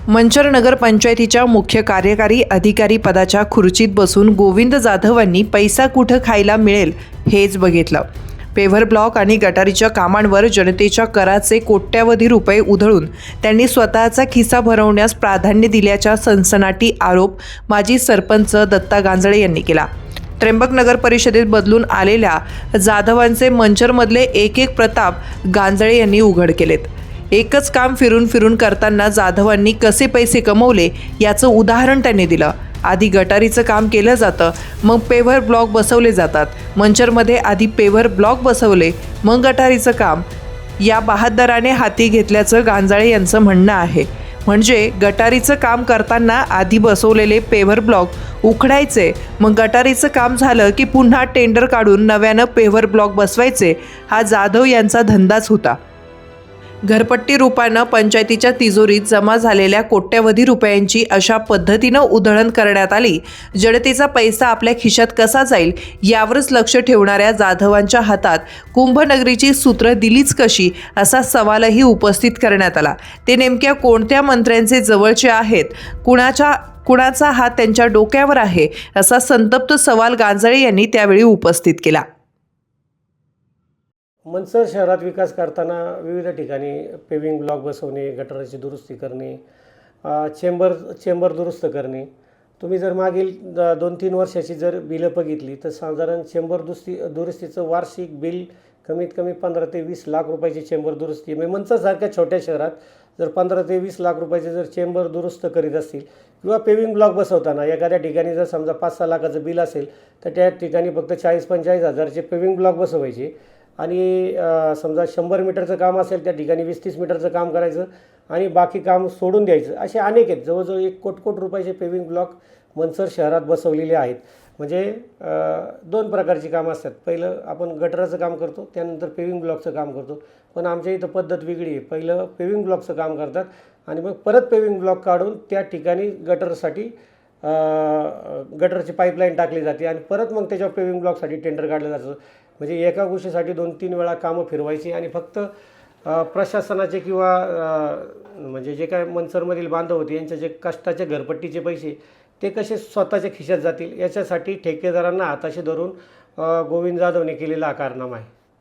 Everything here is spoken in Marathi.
मंचर नगरपंचायतीच्या मुख्य कार्यकारी अधिकारी पदाच्या खुर्चीत बसून गोविंद जाधवांनी पैसा कुठं खायला मिळेल हेच बघितलं। पेव्हर ब्लॉक आणि गटारीच्या कामांवर जनतेच्या कराचे कोट्यावधी रुपये उधळून त्यांनी स्वतःचा खिसा भरवण्यास प्राधान्य दिल्याचा सनसनाटी आरोप माजी सरपंच दत्ता गांजळे यांनी केला। त्र्यंबक नगर परिषदेत बदलून आलेल्या जाधवांचे मंचरमधले एक प्रताप गांजळे यांनी उघड केलेत। एकच काम फिरून फिरून करताना जाधवांनी कसे पैसे कमवले याचं उदाहरण त्यांनी दिलं। आधी गटारीचं काम केलं जातं, मग पेव्हर ब्लॉक बसवले जातात। मंचरमध्ये आधी पेव्हर ब्लॉक बसवले, मग गटारीचं काम या बहादराने हाती घेतल्याचं गांजळे यांचं म्हणणं आहे। म्हणजे गटारीचं काम करताना आधी बसवलेले पेव्हर ब्लॉक उखडायचे, मग गटारीचं काम झालं की पुन्हा टेंडर काढून नव्यानं पेव्हर ब्लॉक बसवायचे, हा जाधव यांचा धंदाच होता। घरपट्टी रूपानं पंचायतीच्या तिजोरीत जमा झालेल्या कोट्यावधी रुपयांची अशा पद्धतीनं उधळण करण्यात आली। जनतेचा पैसा आपल्या खिशात कसा जाईल यावरच लक्ष ठेवणाऱ्या जाधवांच्या हातात कुंभनगरीची सूत्र दिलीच कशी असा सवालही उपस्थित करण्यात आला। ते नेमक्या कोणत्या मंत्र्यांचे जवळचे आहेत, कुणाचा हात त्यांच्या डोक्यावर आहे, असा संतप्त सवाल गांजळे यांनी त्यावेळी उपस्थित केला। मंचर शहरात विकास करताना विविध ठिकाणी पेविंग ब्लॉक बसवणे, गटाराची दुरुस्ती करणे, चेंबर दुरुस्त करणे। तुम्ही जर मागील 2-3 वर्षाची जर बिलं बघितली तर साधारण चेंबर दुरुस्तीचं वार्षिक बिल कमीत कमी 15 ते 20 लाख रुपयाची चेंबर दुरुस्ती। म्हणजे मंचरसारख्या छोट्या शहरात जर 15 ते 20 लाख रुपयाचे जर चेंबर दुरुस्त करीत असतील किंवा पेविंग ब्लॉक बसवताना एखाद्या ठिकाणी जर समजा 5-6 लाखाचं बिल असेल तर त्या ठिकाणी फक्त 40-45 हजारचे पेविंग ब्लॉक बसवायचे आणि समजा 100 मीटरचं काम असेल त्या ठिकाणी 20-30 मीटरचं काम करायचं आणि बाकी काम सोडून द्यायचं। असे अनेक आहेत, जवळजवळ 1 कोटी रुपयाचे पेविंग ब्लॉक मंचर शहरात बसवलेले आहेत। म्हणजे 2 प्रकारची कामं असतात। पहिलं आपण गटाराचं काम करतो, त्यानंतर पेविंग ब्लॉकचं काम करतो। पण आमच्या इथं पद्धत वेगळी आहे। पहिलं पेविंग ब्लॉकचं काम करतात आणि मग परत पेविंग ब्लॉक काढून त्या ठिकाणी गटरसाठी गटरची पाईपलाईन टाकली जाते आणि परत मग त्याच्यावर पेविंग ब्लॉकसाठी टेंडर काढलं जातं। म्हणजे एका गोष्टीसाठी 2-3 वेळा कामं फिरवायची आणि फक्त प्रशासनाचे किंवा म्हणजे जे काय मंचरमधील बांधव होते यांचे जे कष्टाचे घरपट्टीचे पैसे ते कसे स्वतःच्या खिशात जातील याच्यासाठी ठेकेदारांना हाताशी धरून गोविंद जाधवने केलेला हा कारनामा आहे।